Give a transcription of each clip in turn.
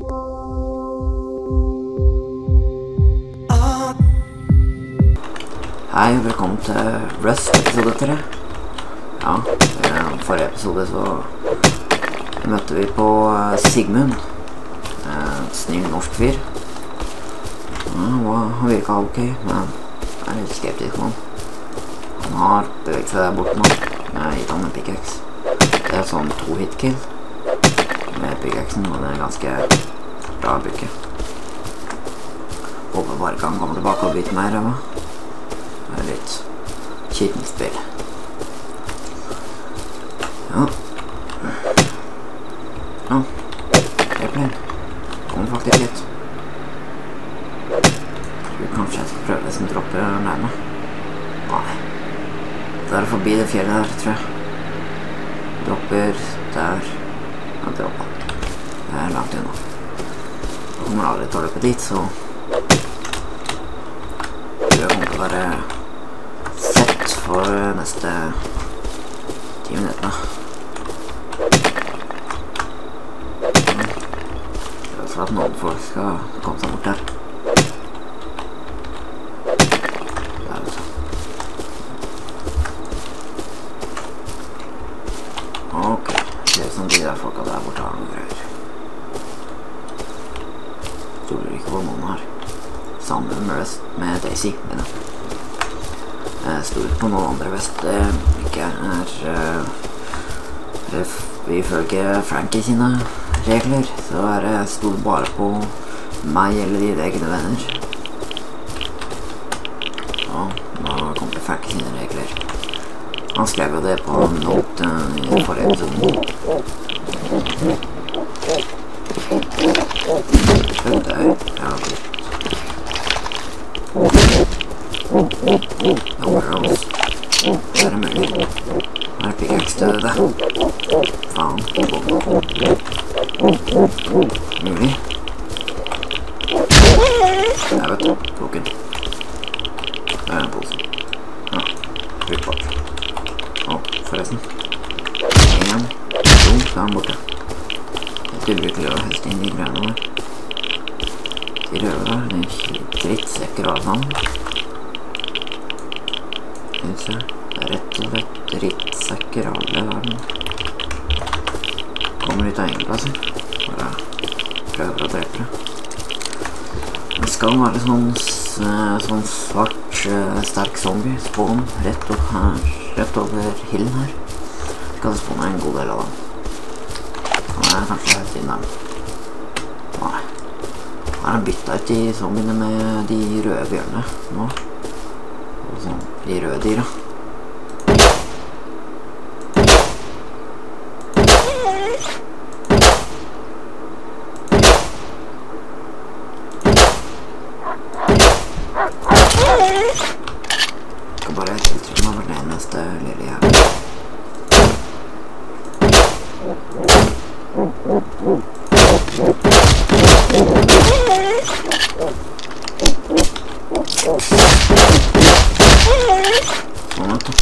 Hei, velkommen til Rust episode 3. Ja, i forrige episode så møtte vi på Sigmund, snill norsk fyr. Han virket ok, men jeg er litt skeptisk på han. Han har beveget seg der bort nå. Jeg har gitt han en pickaxe. Det er sånn 2-hit kill med pickaxen, og det er ganske bra å bruke. Håper bare ikke han kommer tilbake og biter meg i ræva. Det er litt kjipt spill. Ja. Ja. Airplane. Kommer faktisk litt. Tror kanskje jeg skal prøve som dropper nærme. Nei. Det er forbi det fjellet der, tror jeg. Dropper der. Ja, droppa. Det er langt unna. Jeg kommer aldri til å løpe dit, så jeg kommer til å være sett for neste 10 minutter. Det er for at noen folk skal komme seg bort her. Der altså. Ok, det er som de der folka der borte har noen greier. Stoler ikke på noen her. Sammen med Daisy, mener jeg. Jeg stoler på noen andre hvis det ikke er ifølge Frankie sine regler, så er jeg stoler bare på meg eller dine egne venner. Ja, da kommer Frankie sine regler. Han skrev jo det på note i forrige episode. Det er jævlig. Nå var det oss. Det er mulig. Her er pickaxe til det. Faen. Mulig. Jeg vet det. Tok den. Det er en pose. Ja. Brukbart. Å, forresten. 1, 2, så er han borte. Det er ubrukelig å helst inn i greiene der. De røde der, de drittsekker alle sammen. Det er rett og slett drittsekker alle verden. Kommer ut av engelplasser. Bare prøver å drepe det. Det skal være sånn svart, sterk zombie spawn rett over hillen her. Skal det spawne en god del av dem. Så det er kanskje helt inn der. Nei. Her har jeg byttet ut de zombiene med de røde bjørnene nå. Og sånn, de røde dyra. Jeg skal bare tiltrykke meg over det eneste lille jævlig. Sånn vet du.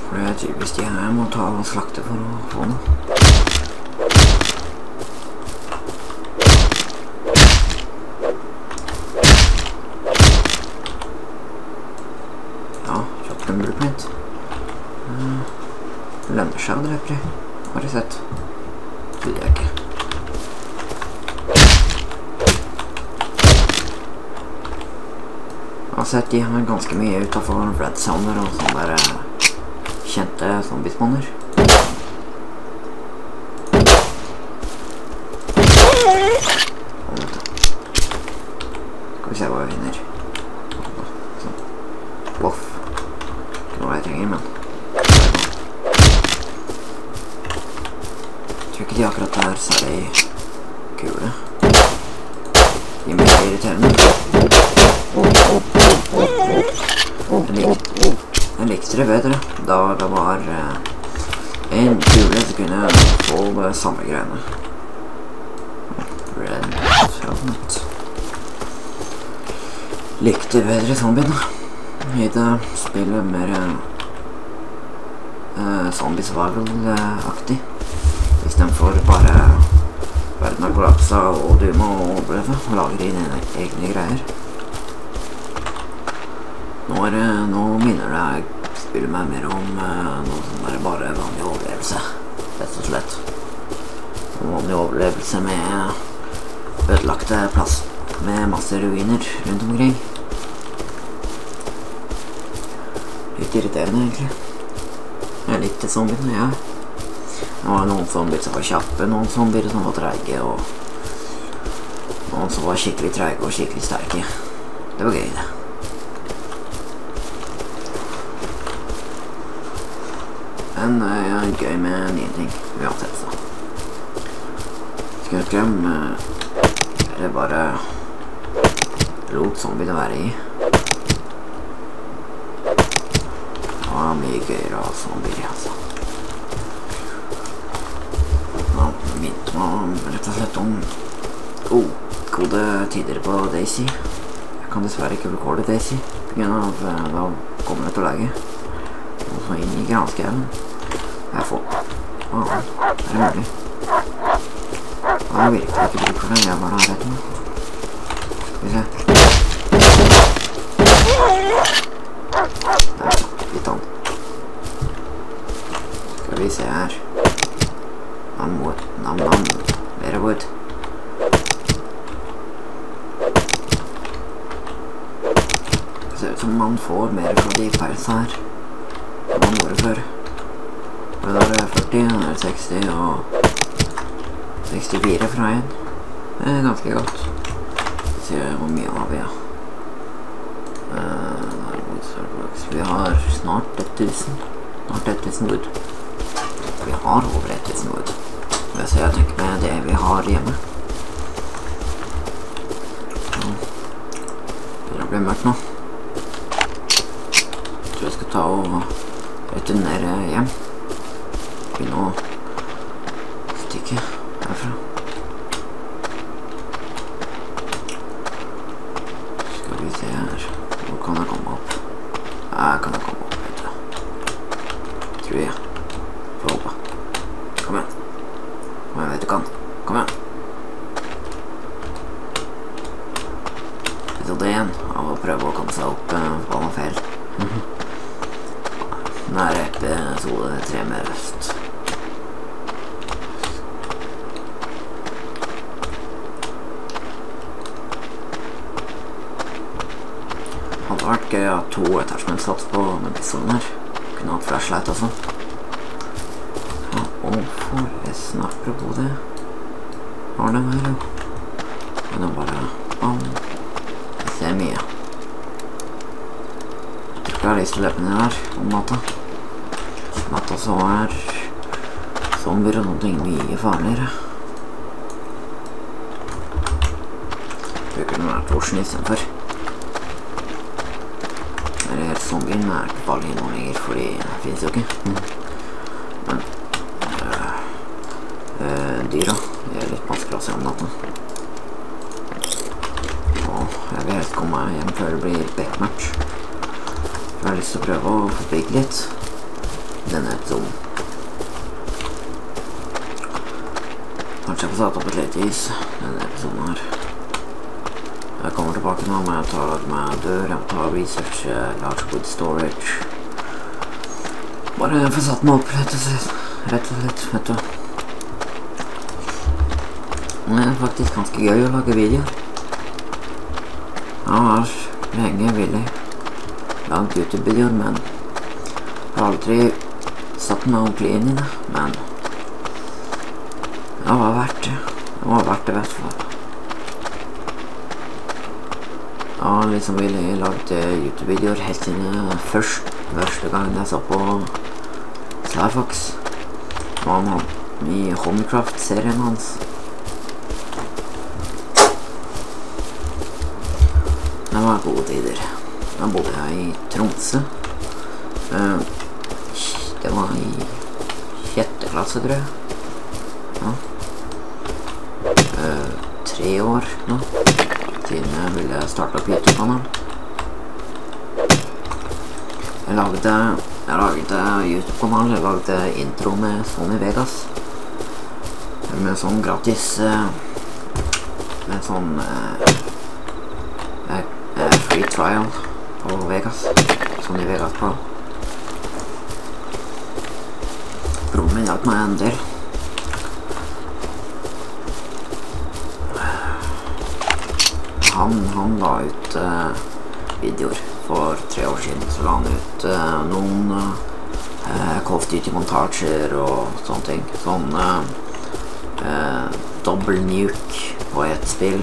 For det er typisk de her jeg må ta og slakte for å få noe. Ja, kjøpt en blueprint. Det lønner seg å drepe det. Har du sett? Trodde jeg ikke. Jeg har sett de har ganske mye utenfor Red Zone og sånne der kjente zombiespawner. Skal vi se hva vi finner. Sånn. Voff. Ikke noe jeg trenger, men jeg tror ikke de akkurat er særlig kule. De er mye irriterende. Jeg likte det bedre da det var en kule så kunne jeg få det samme greiene. Red Helmet. Likte bedre zombien da. I det spillet mer zombie survival-aktig. I stedet for bare verden har kollapset og du må overleve og lage dine egne greier. Nå minner det spiller meg mer om noe som er bare vanlig overlevelse, rett og slett. Vanlig overlevelse med ødelagte plass med masse ruiner rundt omkring. Litt irriterende egentlig. Jeg likte zombiene, ja. Det var noen zombier som var kjappe, noen zombier som var treige, og noen som var skikkelig treige og skikkelig sterke. Det var gøy, det. Men jeg er gøy med nye ting, uansett så. Skrøtkrem, eller bare lot zombiene være i. Det var mye gøyere av zombier, altså. Det minnet meg rett og slett om gode tider på Daisy. Jeg kan dessverre ikke recorde Daisy, på grunn av da kommer det til å lage. Og så inn i granskauen. Jeg får... er det mulig? Jeg virkelig ikke bruk for det, jeg var da rett nå. Skal vi se. Der, litt an. Skal vi se her. Nam-nam, mer wood. Det ser ut som man får mer fra de feilsa her enn man gjorde før. For da er det 40, da er det 60 og 64 fra en. Det er ganske godt. Vi ser hvor mye har vi, ja. Vi har snart 1000. Snart 1000 wood. Vi har over 1000 wood. Så jeg tenker med det vi har hjemme. Det blir mørkt nå. Jeg tror jeg skal ta og returnere hjem. Begynne å stikke herfra. Skal vi se her. Hvor kan jeg komme opp? Her kan jeg komme opp, vet du. Tror jeg. Får håpe. Kom igjen. Jeg vet du kan. Kom igjen. Så det igjen, av å prøve å komme seg opp på noen feil. Nære episode 3 med røst. Hadde vært gøy å ha 2 attachments satt på den pistolen her. Kunne hatt flashlight også. Og forresten, apropos det, har den her, jo. Men det bare, jeg ser mye. Jeg tror ikke jeg har lyst til å løpe ned her om natta. Natta så er zombier og noen ting mye farligere. Bruker den her torsen i stedet for. Eller zombien er ikke farlig nå lenger, fordi det finnes jo ikke. Men dyra, de er litt vanskelig å se om natten. Og jeg vil helst komme meg hjem før det blir bekmørkt. Jeg har lyst til å prøve å forbygge litt denne episoden. Kanskje jeg får satt opp et leteis denne episoden her. Jeg kommer tilbake nå med å ta meg dør, jeg må ta research, large wood storage. Bare få satt meg opp rett og slett, vet du. Det er faktisk ganske gøy å lage videoer. Jeg har lenge villig lagd YouTube-videoer, men jeg har aldri satt meg ordentlig inn i det, men det var verdt det. Det var verdt det, vet du. Jeg har liksom villig lagd YouTube-videoer helt siden første gang jeg så på Sly Fox. Det var han i Homecraft-serien hans. Det var gode tider. Da bodde jeg i Tromsø. Det var i 6. klasse, tror jeg. Ja. 3 år nå, siden jeg ville starte opp YouTube-kanalen. Jeg lagde YouTube-kanalen, jeg lagde intro med Sony Vegas. med sånn gratis med sånn free trial på Vegas, sånn i Vegas Pro. Broren min hjalp meg en del. Han la ut videoer for 3 år siden, så la han ut noen Call of Duty-montasjer og sånne ting. Sånn double nuke på et spill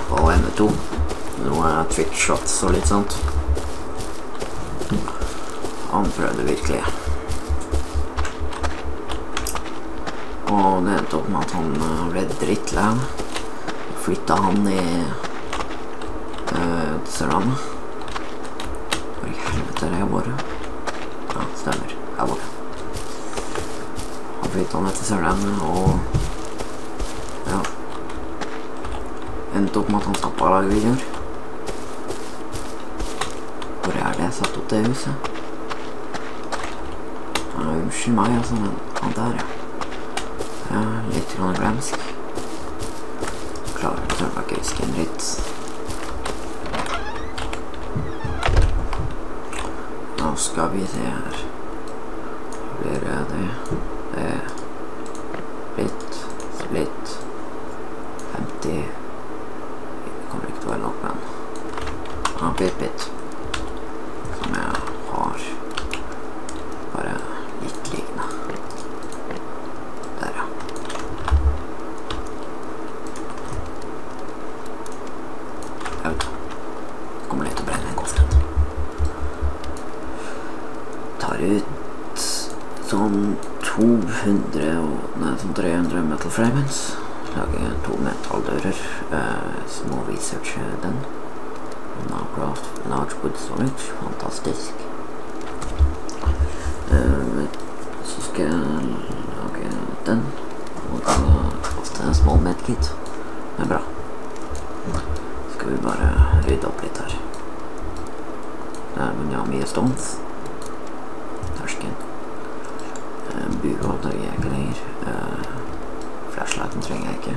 og MV2. Noe trickshots og litt sånt. Han prøvde virkelig. Og det endte opp med at han ble drittlei. Flytta han i Sørlandet. Hvor i helvete er jeg bare? Ja, stemmer. Her borte. Han flytta han etter Sørlandet, og ja, endte opp med at han stoppet å lage videoer. Hvor er det jeg satt opp det huset? Ja, unnskyld meg, altså, men han der, ja. Ja, litt glemsk. Klarer jeg bare ikke huske en dritt. Nå skal vi se her. Blir det splitt 50. Det kommer ikke til å være nok, men ja, bit som jeg har bare litt liggende. Der, ja. Jeg vet, det kommer litt å brenne en koffert. Tar ut sånn 300 metal fragments. Lager 2 metalldører. Så må researche den. Nowcraft large wood storage. Fantastisk. Så skal jeg lage den. Og da ofte en small medkit. Det er bra. Skal vi bare rydde opp litt her. Men jeg har mye stones. Tersken. Bua trenger jeg ikke lenger. Flashlighten trenger jeg ikke.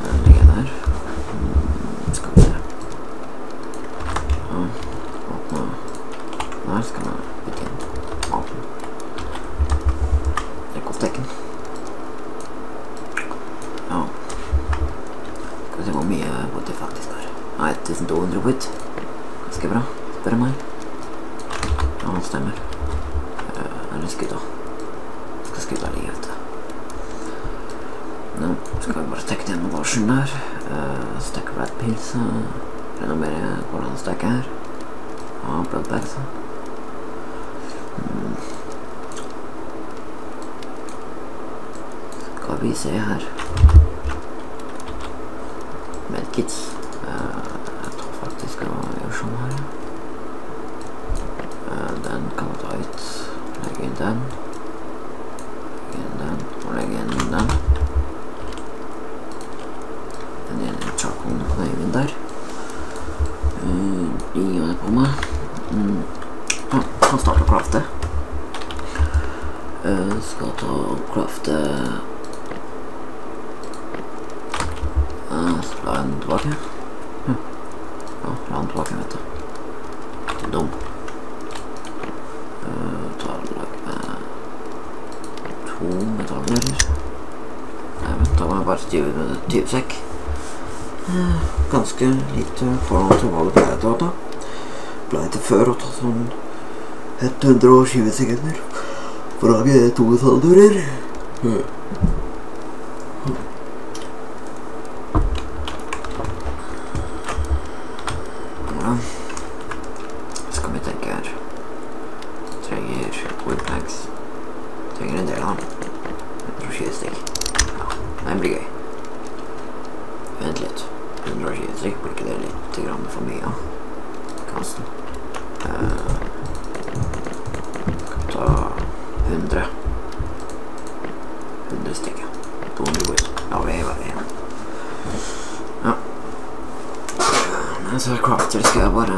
Den ligger der. Skal vi se. Ja, åpne. Der skal vi bytte inn maten. Rekkostekken. Ja. Skal vi se hvor mye wood det faktisk er. Nei, 1200 wood. Ganske bra, spør meg. Ja, det stemmer. Eller skudda. Skal skudda ligge ute. Nå skal vi bare stekke den bagasjen der. Stekke red pills. Noe mer hvordan stekke her. Ja, blood bags. Skal vi se her. Medkits. Jeg tror faktisk å gjøre sånn her. Den kan jeg ta ut. Legge inn den. Legge inn den. Og legge inn den. Den ene charcoal på den der. De gjør det på meg. Ja, kan starte å crafte. Skal ta og crafte. La den tilbake. Ja, la den tilbake, vet du. Dum. Metallrører. Nei, men da må jeg bare styre med 20 sekk. Ganske lite forhold til hva det pleide å ta. Pleide før å ta sånn 120 sekunder for å lage 2 metallrører. Ja. Skal vi tenke her. Trenger woodplanks. Trenger en del av den. 120 stikk. Ja, det blir gøy. Vent litt. 120 stikk, blir ikke det litt grann for mye av? Kasten. Kan ta 100. 100 stikk. 200 wood. Ja, vi er igjen. Ja. Så crafter skal jeg bare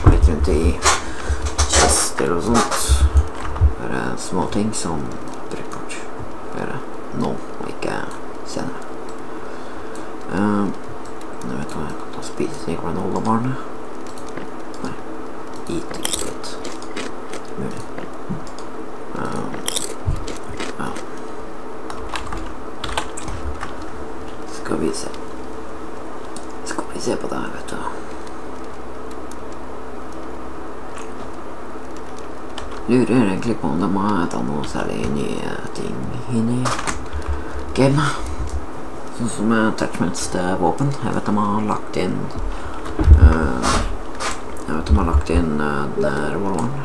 gå litt rundt i kjester og sånt. Små ting som bruk Sneak granola-barnet. Nei. Eat it. Mulig. Ja. Skal vi se. Skal vi se på det her, vet du. Lurer egentlig på om de har hatt noe særlig nye ting inni gamet. Sånn som attachments til våpen. Jeg vet de har lagt inn den der revolveren.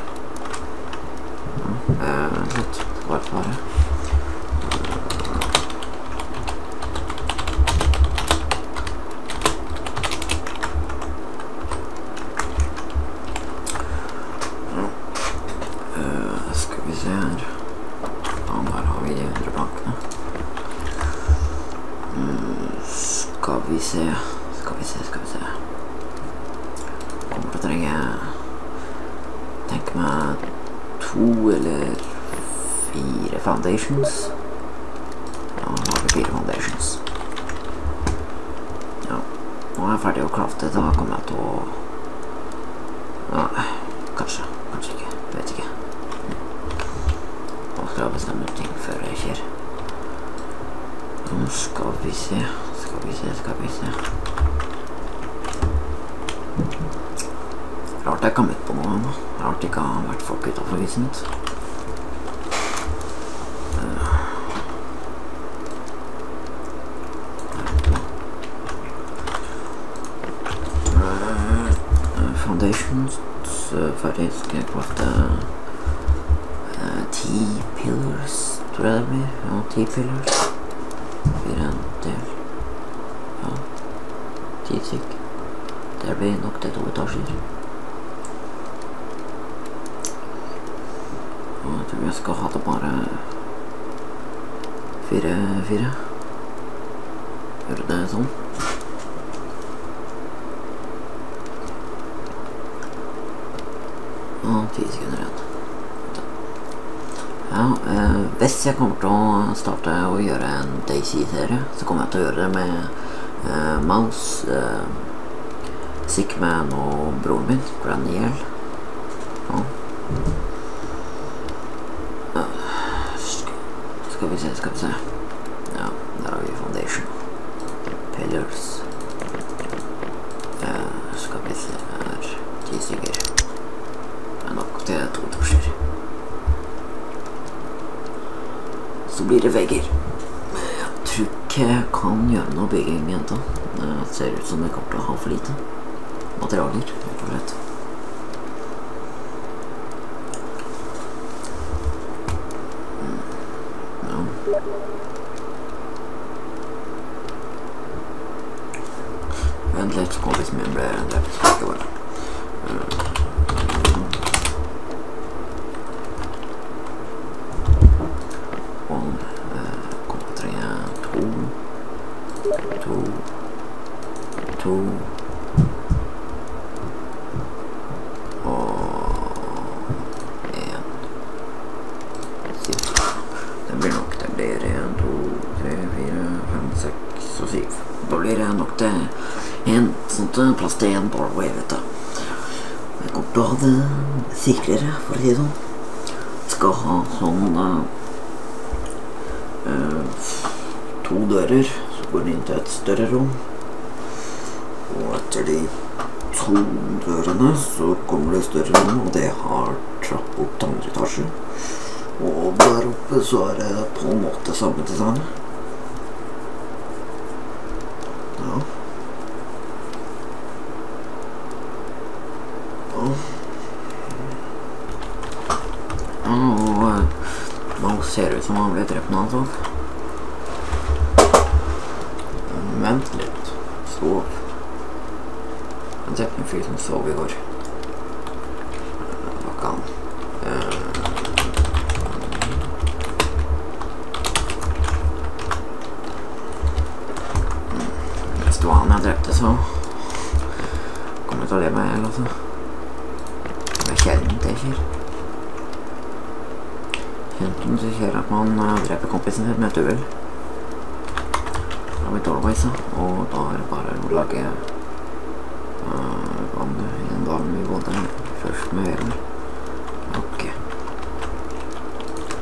Litt bare. Skal vi se her. Ja, der har vi de 100 blankene. Skal vi se. Kommer til å trenge, tenk meg 2 eller 4 foundations. Ja, nå har vi 4 foundations. Ja, nå er jeg ferdig å crafte, da kommer jeg til å... Ja, kanskje ikke, vet ikke. Nå skal jeg bestemme ting før jeg kjører. Nå skal vi se. Rart jeg kan midt på noe nå. Rart ikke har vært folk utenfor huset mitt. Foundations ferdig, skal jeg crafte T-pillars, tror jeg det blir. Ja, T-pillars. Blir en del. Ja, 10 stykk. Det blir nok til 2 etasjer. Og jeg tror jeg skal ha det bare 4. Gjør det sånn. Og 10 sekunder igjen. Ja, hvis jeg kommer til å starte å gjøre en Daisy-serie, så kommer jeg til å gjøre det med Mouse, Sickman og broren min, Graniel. Ja. Skal vi se. Ja, der har vi foundation. Pillars. Skal vi se her. 10 stykker. Det er nok til 2 etasjer. Så blir det vegger. Jeg tror ikke jeg kan gjøre noe bygging enda. Det ser ut som det kommer til å ha for lite materialer, helt og slett. Ja. Vent litt, så kompisen min ble drept. Ikke bare. To og 1. Det blir nok, det blir 1, 2, 3, 4, 5, 6 og 7. Da blir det nok til en sånn plass til en doorway, vet du. Jeg kommer til å ha det sikrere, for å si det sånn. Jeg skal ha sånn 2 dører, så går det inn til et større rom. Og etter de 2 dørene så kommer det større rom, og det har trapp opp til 2. etasje. Og der oppe så er det på en måte samme design. Ja. Og nå ser det ut som han ble drept nå, altså. Vent litt. Sov. Jeg har en fyr som sov i går. Hva kan han? Hvis det var han jeg drepte, så kommer jeg til å leve meg ihjel, altså. Det er kjellent det skjer. Kjenten så skjer at man dreper kompisen sin med et uhell. Da blir doorwaysa, og da er det bare å lage I den dalen vi bodde først med Vegard. Ok.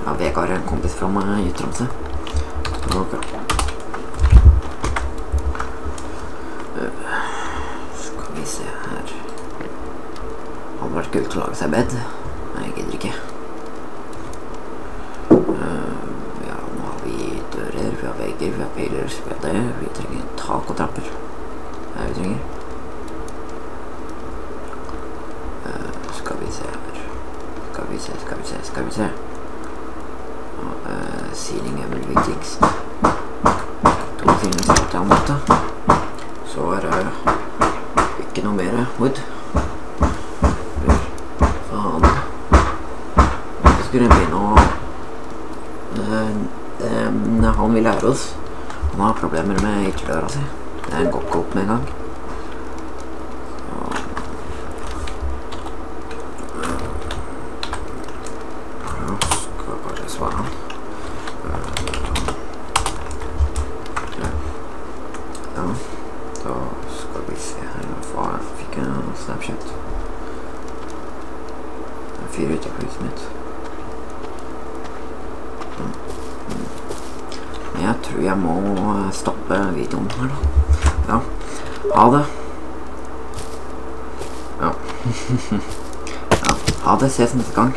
Ja, Vegard en kompis fra meg I Tromsø. Ok. Skal vi se her. Det hadde vært kult å lage seg bed. Nei, jeg gidder ikke. Ja, nå har vi dører, vi har vegger, vi har piler, vi har det. Vi trenger tak og trapper. Det vi trenger. Skal vi se her. Skal vi se. Ceiling vel viktigst. 2 timer starter jeg måte. Så det ikke noe mer wood. Faen. Så skulle jeg begynne å... han vil lære oss. Han har problemer med ytterdøra si. Det går ikke opp med en gang. Snapchat. Jeg fyrer ut av huset mitt. Jeg tror jeg må stoppe videoen her da. Ja, ha det. Ja. Ja, ha det, ses neste gang.